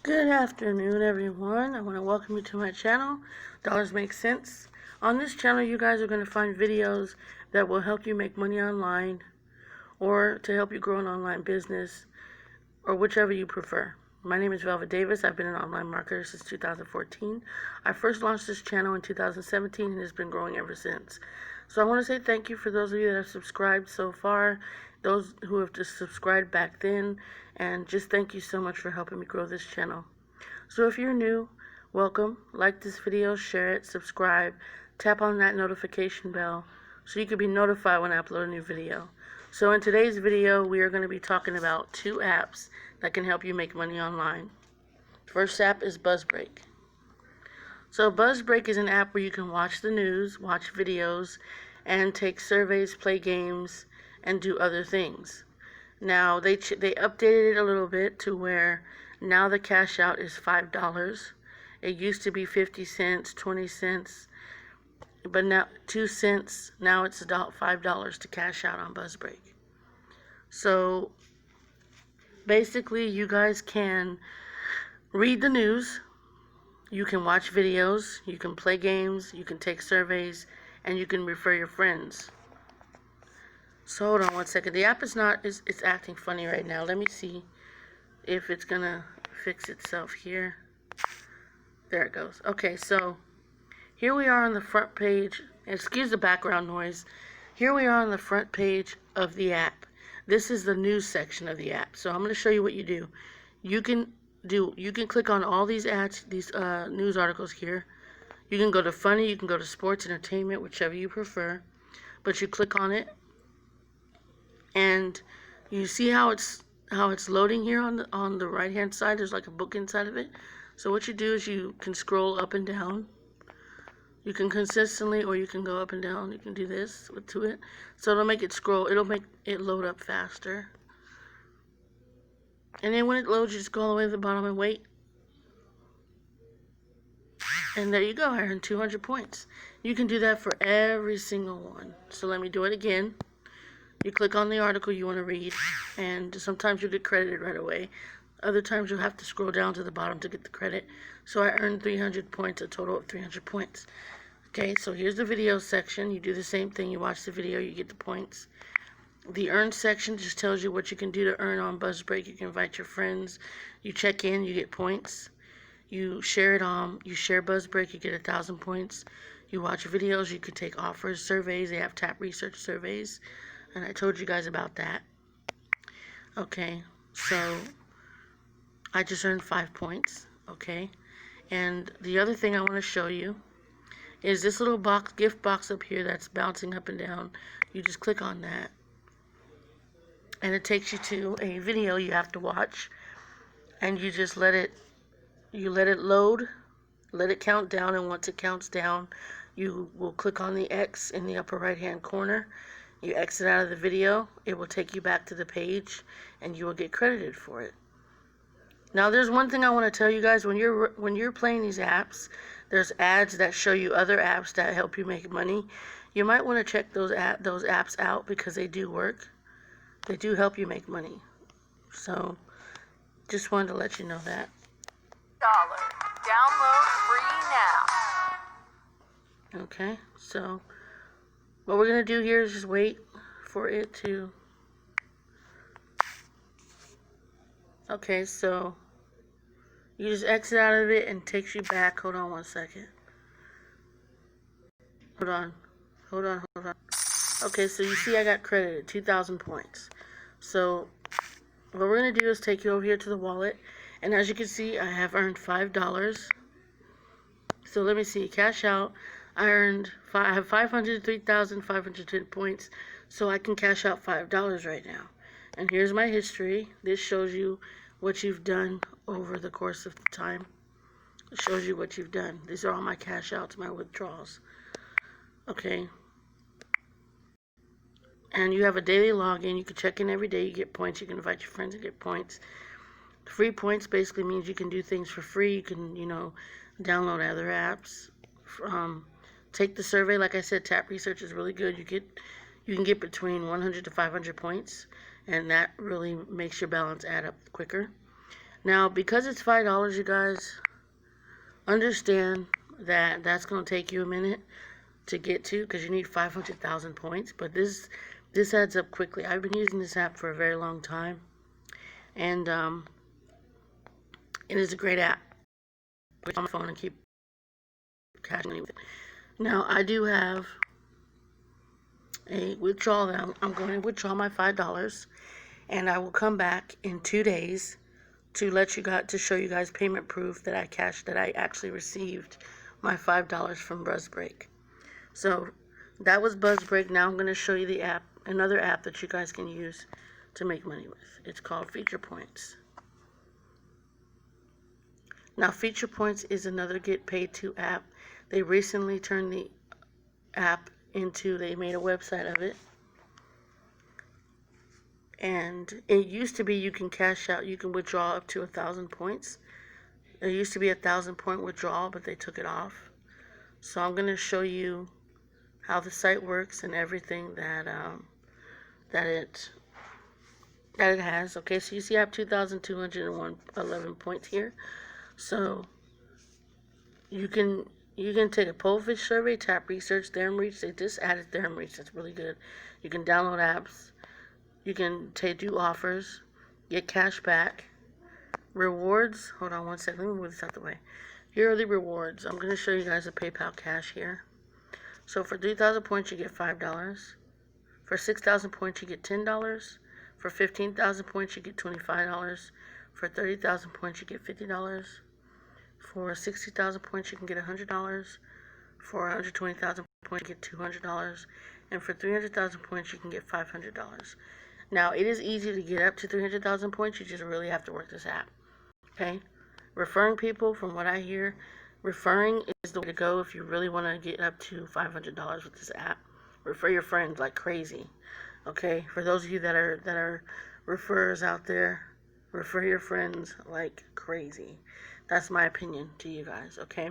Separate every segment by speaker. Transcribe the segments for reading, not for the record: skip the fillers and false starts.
Speaker 1: Good afternoon, everyone. I want to welcome you to my channel, Dollars Make Sense. On this channel, you guys are going to find videos that will help you make money online or to help you grow an online business or whichever you prefer. My name is Velvet Davis. I've been an online marketer since 2014. I first launched this channel in 2017 and it's been growing ever since. So I want to say thank you for those of you that have subscribed so far, those who have just subscribed back then, and just thank you so much for helping me grow this channel. So if you're new, welcome. Like this video, share it, subscribe, tap on that notification bell so you can be notified when I upload a new video. So in today's video, we are going to be talking about 2 apps that can help you make money online. First app is BuzzBreak. So BuzzBreak is an app where you can watch the news, watch videos, and take surveys, play games, and do other things. Now they updated it a little bit to where now the cash out is $5. It used to be 50 cents, 20 cents, but now 2 cents. Now it's about $5 to cash out on BuzzBreak. So basically, you guys can read the news, you can watch videos, you can play games, you can take surveys, and you can refer your friends. So hold on one second. The app it's acting funny right now. Let me see if it's gonna fix itself here. There it goes. Okay, so here we are on the front page. Excuse the background noise. Here we are on the front page of the app. This is the news section of the app. So I'm going to show you what you do. You can click on all these ads, these news articles here. You can go to funny, you can go to sports, entertainment, whichever you prefer. But you click on it, and you see how it's loading here on the right hand side. There's like a book inside of it. So what you do is you can scroll up and down. You can consistently, or you can go up and down. You can do this to it. So it'll make it scroll. It'll make it load up faster. And then when it loads, you just go all the way to the bottom and wait. And there you go. I earned 200 points. You can do that for every single one. So let me do it again. You click on the article you want to read, and sometimes you get credited right away. Other times you'll have to scroll down to the bottom to get the credit. So I earned 300 points, a total of 300 points. Okay, so here's the video section. You do the same thing. You watch the video, you get the points. The earn section just tells you what you can do to earn on BuzzBreak. You can invite your friends. You check in, you get points. You share it on. You share BuzzBreak, you get 1,000 points. You watch videos, you could take offers, surveys. They have tap research surveys, and I told you guys about that. Okay, so I just earned 5 points. Okay, and the other thing I want to show you is this little box, gift box up here that's bouncing up and down. You just click on that, and it takes you to a video you have to watch, and you just let it load, let it count down, and once it counts down, you will click on the X in the upper right hand corner. You exit out of the video, it will take you back to the page, and you will get credited for it. Now there's one thing I want to tell you guys. When you're playing these apps, there's ads that show you other apps that help you make money. You might want to check those apps out because they do work. They do help you make money. So just wanted to let you know that.
Speaker 2: Download free now.
Speaker 1: Okay, so what we're going to do here is just wait for it to... Okay, so you just exit out of it and it takes you back. Hold on one second. Hold on. Okay, so you see I got credited 2,000 points. So what we're going to do is take you over here to the wallet. And as you can see, I have earned $5. So let me see. Cash out. I have 503,510 points. So I can cash out $5 right now. And here's my history. This shows you what you've done over the course of the time. It shows you what you've done. These are all my cash outs, my withdrawals. Okay. And you have a daily login. You can check in every day. You get points. You can invite your friends and get points. Free points basically means you can do things for free. You can, download other apps. Take the survey. Like I said, tap research is really good. You can get between 100 to 500 points, and that really makes your balance add up quicker. Now, because it's $5, you guys, understand that that's going to take you a minute to get to, because you need 500,000 points. But this adds up quickly. I've been using this app for a very long time, and it is a great app. Put it on my phone and keep cashing money with it. Now, I do have a withdrawal that I'm going to withdraw my $5, and I will come back in 2 days to show you guys payment proof that I actually received my $5 from BuzzBreak. So that was BuzzBreak. Now I'm going to show you the app, another app that you guys can use to make money with. It's called FeaturePoints. Now, FeaturePoints is another get paid to app. They recently turned the app into, they made a website of it. And it used to be you can cash out, you can withdraw up to 1,000 points. There used to be 1,000-point withdrawal, but they took it off. So I'm going to show you how the site works and everything that it has. Okay, so you see I have 2,211 points here. So you can take a Pollfish survey, tap research, TheoremReach. They just added TheoremReach. That's really good. You can download apps. You can do offers, get cash back, rewards. Hold on one second. Let me move this out the way. Here are the rewards. I'm going to show you guys the PayPal cash here. So for 3,000 points, you get $5. For 6,000 points, you get $10. For 15,000 points, you get $25. For 30,000 points, you get $50. For 60,000 points, you can get $100. For 120,000 points, you get $200. And for 300,000 points, you can get $500. Now, it is easy to get up to 300,000 points. You just really have to work this app. Okay? Referring people, from what I hear, referring is the way to go if you really want to get up to $500 with this app. Refer your friends like crazy. Okay? For those of you that are referrers out there, refer your friends like crazy. That's my opinion to you guys. Okay?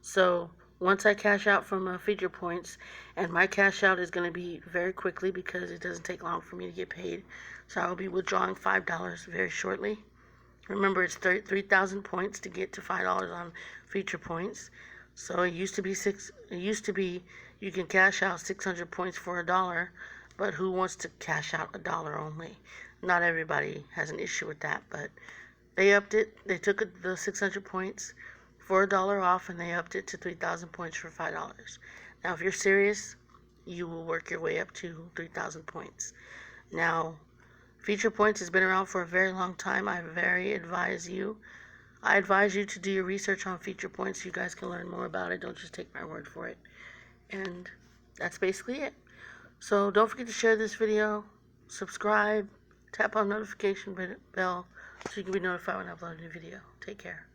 Speaker 1: So once I cash out from FeaturePoints, and my cash out is going to be very quickly because it doesn't take long for me to get paid. So I will be withdrawing $5 very shortly. Remember, it's 3,000 points to get to $5 on FeaturePoints. So it used to be you can cash out 600 points for $1, but who wants to cash out $1 only? Not everybody has an issue with that, but they upped it. They took the 600 points for $1 off, and they upped it to 3,000 points for $5. Now, if you're serious, you will work your way up to 3,000 points. Now, FeaturePoints has been around for a very long time. I advise you to do your research on FeaturePoints so you guys can learn more about it. Don't just take my word for it. And that's basically it. So don't forget to share this video, subscribe, tap on the notification bell so you can be notified when I upload a new video. Take care.